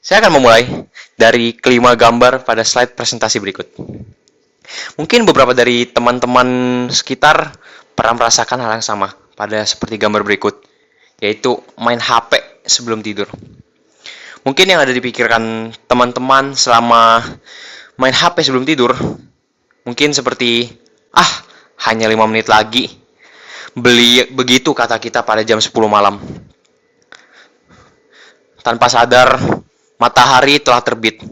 Saya akan memulai dari kelima gambar pada slide presentasi berikut. Mungkin beberapa dari teman-teman sekitar pernah merasakan hal yang sama pada seperti gambar berikut, yaitu main HP sebelum tidur. Mungkin yang ada di pikiran teman-teman selama main HP sebelum tidur, mungkin seperti, hanya 5 menit lagi. Begitu kata kita pada jam 10 malam. Tanpa sadar, matahari telah terbit.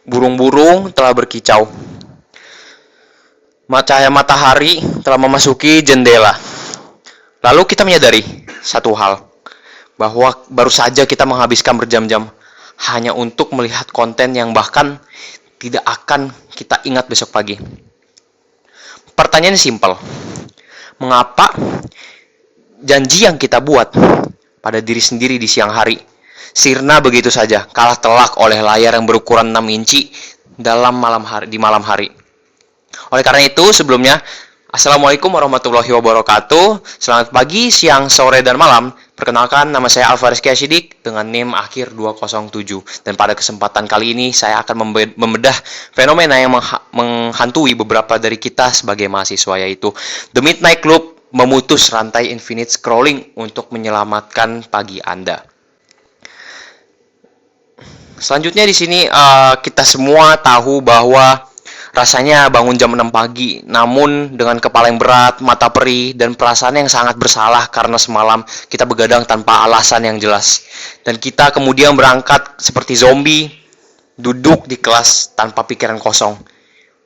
Burung-burung telah berkicau. Cahaya matahari telah memasuki jendela. Lalu kita menyadari satu hal, bahwa baru saja kita menghabiskan berjam-jam hanya untuk melihat konten yang bahkan tidak akan kita ingat besok pagi. Pertanyaannya simpel. Mengapa janji yang kita buat pada diri sendiri di siang hari sirna begitu saja, kalah telak oleh layar yang berukuran 6 inci di malam hari? Oleh karena itu, sebelumnya, Assalamualaikum warahmatullahi wabarakatuh. Selamat pagi, siang, sore, dan malam. Perkenalkan, nama saya Alvaris Kiasidik dengan NIM akhir 207. Dan pada kesempatan kali ini, saya akan membedah fenomena yang menghantui beberapa dari kita sebagai mahasiswa, yaitu The Midnight Club memutus rantai infinite scrolling untuk menyelamatkan pagi Anda. Selanjutnya di sini kita semua tahu bahwa rasanya bangun jam 6 pagi, namun dengan kepala yang berat, mata perih, dan perasaan yang sangat bersalah karena semalam kita begadang tanpa alasan yang jelas. Dan kita kemudian berangkat seperti zombie, duduk di kelas tanpa pikiran kosong.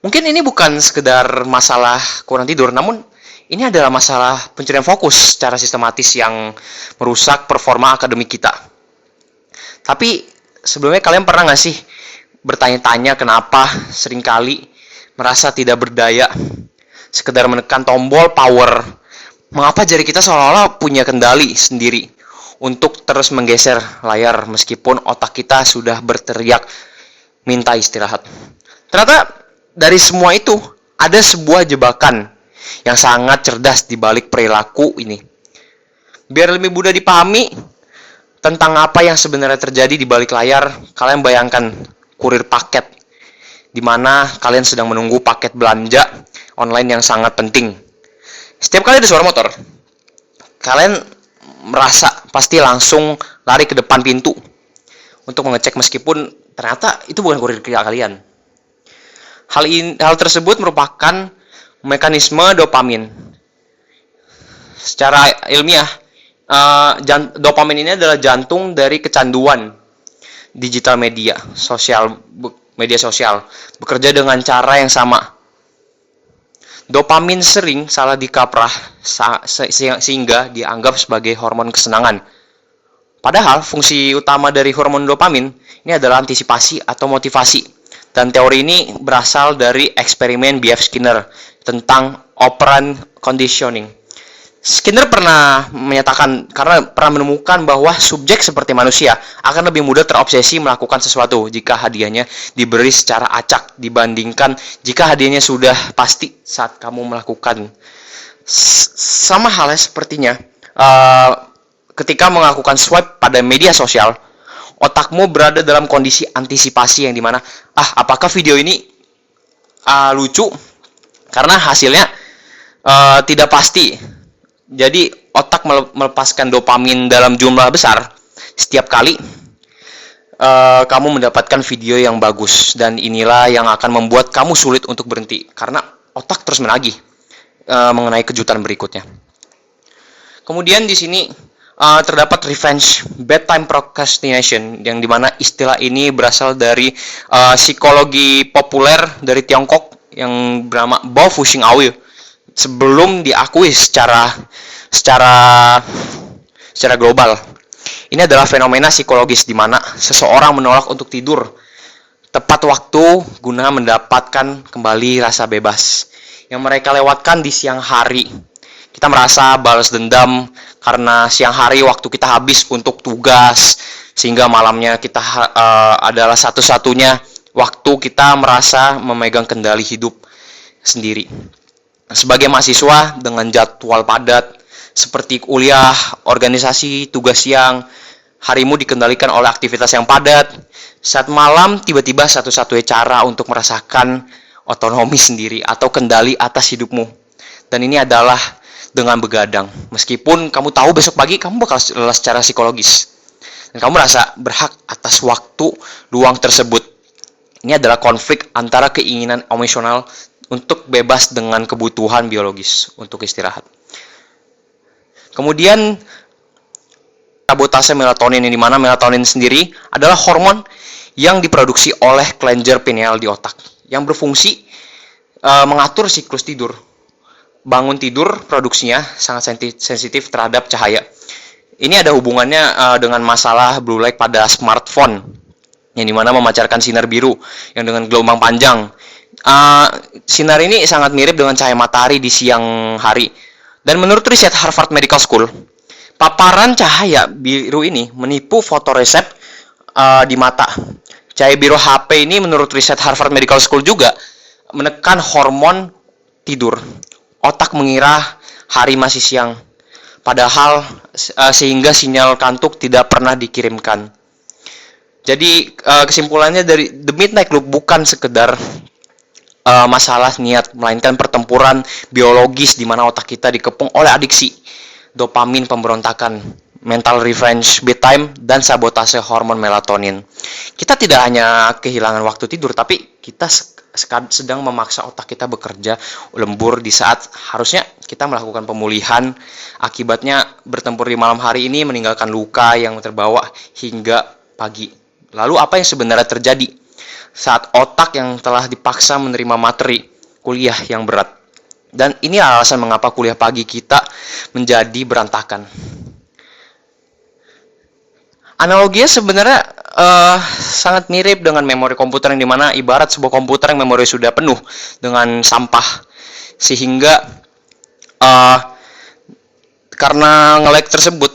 Mungkin ini bukan sekedar masalah kurang tidur, namun ini adalah masalah pencurian fokus secara sistematis yang merusak performa akademik kita. Tapi sebelumnya kalian pernah nggak sih bertanya-tanya kenapa seringkali merasa tidak berdaya, sekedar menekan tombol power? Mengapa jari kita seolah-olah punya kendali sendiri untuk terus menggeser layar meskipun otak kita sudah berteriak minta istirahat? Ternyata dari semua itu ada sebuah jebakan yang sangat cerdas di balik perilaku ini. Biar lebih mudah dipahami tentang apa yang sebenarnya terjadi di balik layar, kalian bayangkan kurir paket di mana kalian sedang menunggu paket belanja online yang sangat penting. Setiap kali ada suara motor, kalian merasa pasti langsung lari ke depan pintu untuk mengecek meskipun ternyata itu bukan kurir kalian. Hal tersebut merupakan mekanisme dopamin. Secara ilmiah, dopamin ini adalah jantung dari kecanduan digital media sosial, bekerja dengan cara yang sama. Dopamin sering salah dikaprah sehingga dianggap sebagai hormon kesenangan. Padahal fungsi utama dari hormon dopamin ini adalah antisipasi atau motivasi. Dan teori ini berasal dari eksperimen B.F. Skinner tentang operant conditioning. Skinner pernah menemukan bahwa subjek seperti manusia akan lebih mudah terobsesi melakukan sesuatu jika hadiahnya diberi secara acak dibandingkan jika hadiahnya sudah pasti saat kamu melakukan. Sama halnya sepertinya ketika melakukan swipe pada media sosial, otakmu berada dalam kondisi antisipasi yang dimana apakah video ini lucu, karena hasilnya tidak pasti. Jadi otak melepaskan dopamin dalam jumlah besar setiap kali kamu mendapatkan video yang bagus, dan inilah yang akan membuat kamu sulit untuk berhenti karena otak terus menagih mengenai kejutan berikutnya. Kemudian di sini terdapat revenge bedtime procrastination, yang dimana istilah ini berasal dari psikologi populer dari Tiongkok yang bernama Bao Fuxing Awil. Sebelum diakui secara global, ini adalah fenomena psikologis di mana seseorang menolak untuk tidur tepat waktu guna mendapatkan kembali rasa bebas yang mereka lewatkan di siang hari. Kita merasa balas dendam karena siang hari waktu kita habis untuk tugas, sehingga malamnya kita adalah satu-satunya waktu kita merasa memegang kendali hidup sendiri. Sebagai mahasiswa dengan jadwal padat seperti kuliah, organisasi, tugas siang, harimu dikendalikan oleh aktivitas yang padat. Saat malam, tiba-tiba satu-satunya cara untuk merasakan otonomi sendiri atau kendali atas hidupmu. Dan ini adalah dengan begadang. Meskipun kamu tahu besok pagi kamu bakal lelah secara psikologis. Dan kamu merasa berhak atas waktu luang tersebut. Ini adalah konflik antara keinginan emosional untuk bebas dengan kebutuhan biologis untuk istirahat. Kemudian sabotase melatonin, di mana melatonin sendiri adalah hormon yang diproduksi oleh kelenjar pineal di otak yang berfungsi mengatur siklus tidur. Bangun tidur produksinya sangat sensitif terhadap cahaya. Ini ada hubungannya dengan masalah blue light pada smartphone, yang dimana memancarkan sinar biru yang dengan gelombang panjang. Sinar ini sangat mirip dengan cahaya matahari di siang hari. Dan menurut riset Harvard Medical School, paparan cahaya biru ini menipu fotoresep di mata. Cahaya biru HP ini menurut riset Harvard Medical School juga menekan hormon tidur. Otak mengira hari masih siang, padahal sehingga sinyal kantuk tidak pernah dikirimkan. Jadi kesimpulannya dari The Midnight Loop bukan sekedar masalah niat, melainkan pertempuran biologis di mana otak kita dikepung oleh adiksi, dopamin pemberontakan, mental revenge, bedtime, dan sabotase hormon melatonin. Kita tidak hanya kehilangan waktu tidur, tapi kita sedang memaksa otak kita bekerja lembur di saat harusnya kita melakukan pemulihan. Akibatnya bertempur di malam hari ini meninggalkan luka yang terbawa hingga pagi. Lalu apa yang sebenarnya terjadi saat otak yang telah dipaksa menerima materi kuliah yang berat? Dan ini alasan mengapa kuliah pagi kita menjadi berantakan. Analoginya sebenarnya sangat mirip dengan memori komputer, yang dimana ibarat sebuah komputer yang memori sudah penuh dengan sampah, sehingga karena nge-lag tersebut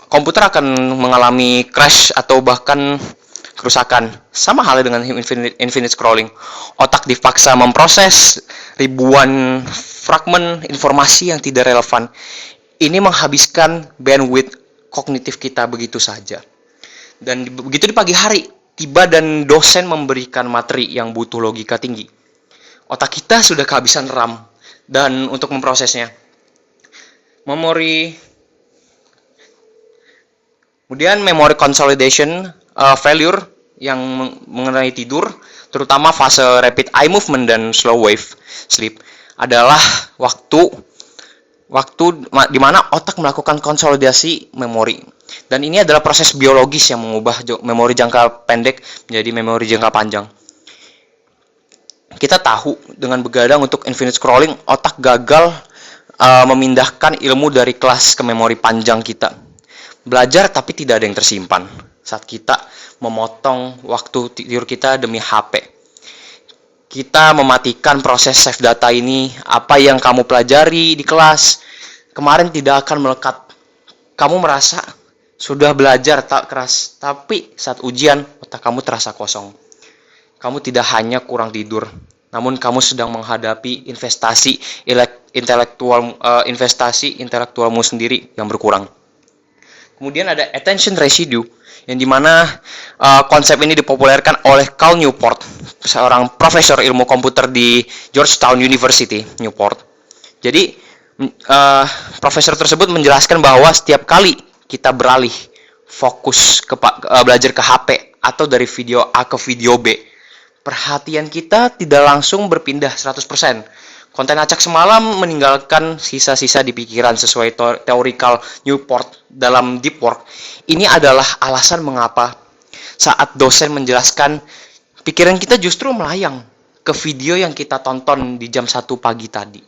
komputer akan mengalami crash atau bahkan kerusakan. Sama halnya dengan infinite scrolling. Otak dipaksa memproses ribuan fragmen informasi yang tidak relevan. Ini menghabiskan bandwidth kognitif kita begitu saja. Dan begitu di pagi hari, tiba dan dosen memberikan materi yang butuh logika tinggi. Otak kita sudah kehabisan RAM dan untuk memprosesnya. Kemudian memory consolidation failure yang mengenai tidur, terutama fase rapid eye movement dan slow wave sleep, adalah waktu di mana otak melakukan konsolidasi memori. Dan ini adalah proses biologis yang mengubah memori jangka pendek menjadi memori jangka panjang. Kita tahu dengan begadang untuk infinite scrolling, otak gagal memindahkan ilmu dari kelas ke memori panjang kita. Belajar tapi tidak ada yang tersimpan saat kita memotong waktu tidur kita demi HP. Kita mematikan proses save data ini. Apa yang kamu pelajari di kelas kemarin tidak akan melekat. Kamu merasa sudah belajar tak keras, tapi saat ujian otak kamu terasa kosong. Kamu tidak hanya kurang tidur, namun kamu sedang menghadapi investasi intelektualmu sendiri yang berkurang. Kemudian ada attention residue, yang dimana konsep ini dipopulerkan oleh Cal Newport, seorang profesor ilmu komputer di Georgetown University, Newport. Jadi profesor tersebut menjelaskan bahwa setiap kali kita beralih fokus belajar ke HP atau dari video A ke video B, perhatian kita tidak langsung berpindah 100%. Konten acak semalam meninggalkan sisa-sisa di pikiran sesuai teori Cal Newport dalam deep work. Ini adalah alasan mengapa saat dosen menjelaskan, pikiran kita justru melayang ke video yang kita tonton di jam 1 pagi tadi.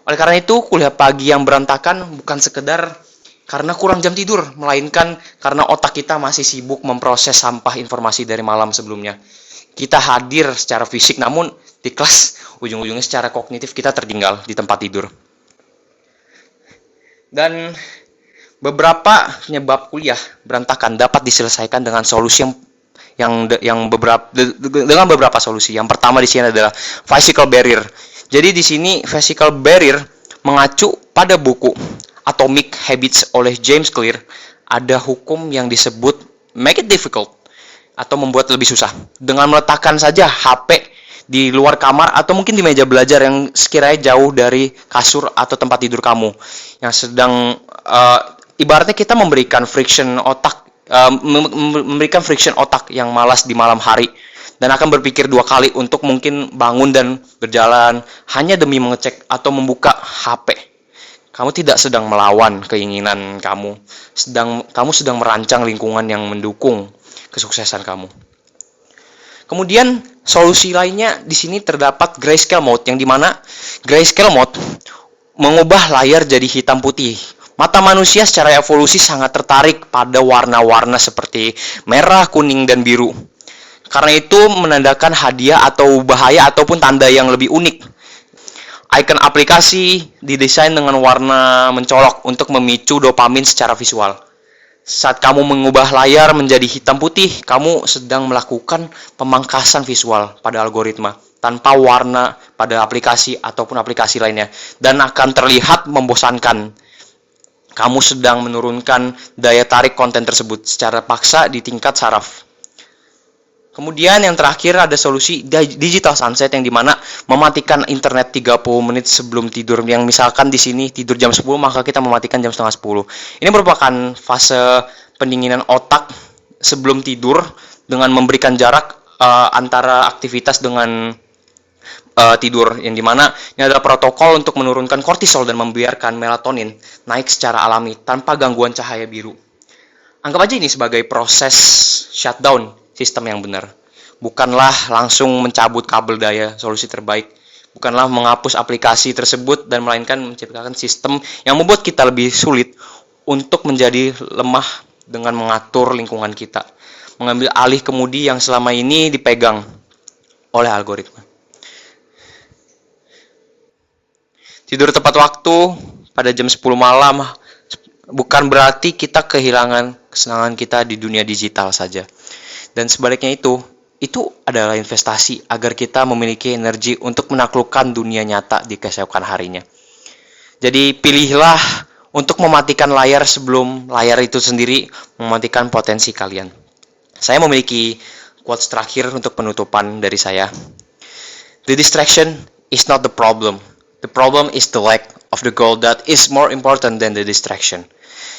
Oleh karena itu, kuliah pagi yang berantakan bukan sekedar karena kurang jam tidur, melainkan karena otak kita masih sibuk memproses sampah informasi dari malam sebelumnya. Kita hadir secara fisik, namun di kelas ujung-ujungnya secara kognitif kita tertinggal di tempat tidur. Dan beberapa penyebab kuliah berantakan dapat diselesaikan dengan solusi dengan beberapa solusi. Yang pertama di sini adalah physical barrier. Jadi di sini physical barrier mengacu pada buku Atomic Habits oleh James Clear ada hukum yang disebut make it difficult atau membuat lebih susah dengan meletakkan saja HP di luar kamar atau mungkin di meja belajar yang sekiranya jauh dari kasur atau tempat tidur kamu yang sedang ibaratnya kita memberikan friction otak yang malas di malam hari dan akan berpikir dua kali untuk mungkin bangun dan berjalan hanya demi mengecek atau membuka HP. Kamu tidak sedang melawan keinginan kamu, kamu sedang merancang lingkungan yang mendukung kesuksesan kamu. Kemudian solusi lainnya di sini terdapat grayscale mode, yang dimana grayscale mode mengubah layar jadi hitam putih. Mata manusia secara evolusi sangat tertarik pada warna-warna seperti merah, kuning, dan biru. Karena itu menandakan hadiah atau bahaya ataupun tanda yang lebih unik. Icon aplikasi didesain dengan warna mencolok untuk memicu dopamin secara visual. Saat kamu mengubah layar menjadi hitam putih, kamu sedang melakukan pemangkasan visual pada algoritma tanpa warna pada aplikasi ataupun aplikasi lainnya dan akan terlihat membosankan. Kamu sedang menurunkan daya tarik konten tersebut secara paksa di tingkat saraf. Kemudian yang terakhir ada solusi digital sunset, yang dimana mematikan internet 30 menit sebelum tidur. Yang misalkan di sini tidur jam 10, maka kita mematikan jam setengah 10. Ini merupakan fase pendinginan otak sebelum tidur dengan memberikan jarak antara aktivitas dengan tidur. Yang dimana ini adalah protokol untuk menurunkan kortisol dan membiarkan melatonin naik secara alami tanpa gangguan cahaya biru. Anggap aja ini sebagai proses shutdown sistem yang benar. Bukanlah langsung mencabut kabel daya, solusi terbaik. Bukanlah menghapus aplikasi tersebut dan melainkan menciptakan sistem yang membuat kita lebih sulit untuk menjadi lemah dengan mengatur lingkungan kita. Mengambil alih kemudi yang selama ini dipegang oleh algoritma. Tidur tepat waktu pada jam 10 malam bukan berarti kita kehilangan kesenangan kita di dunia digital saja. Dan sebaliknya itu adalah investasi agar kita memiliki energi untuk menaklukkan dunia nyata di keesokan harinya. Jadi pilihlah untuk mematikan layar sebelum layar itu sendiri mematikan potensi kalian. Saya memiliki quotes terakhir untuk penutupan dari saya. The distraction is not the problem. The problem is the lack of the goal that is more important than the distraction.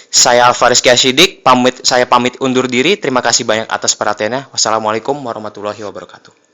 Saya Alvaris Kiasidik, saya pamit undur diri. Terima kasih banyak atas perhatiannya. Wassalamualaikum warahmatullahi wabarakatuh.